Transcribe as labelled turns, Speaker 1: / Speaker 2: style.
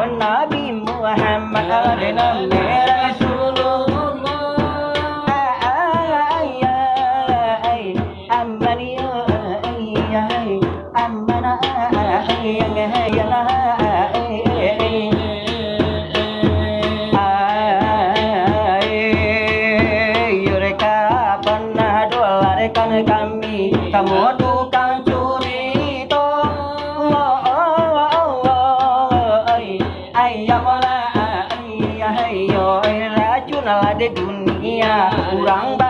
Speaker 1: Nabi Muhammad Nabi kami kamu tukang curi to ayam lah ayo racun lah di dunia kurang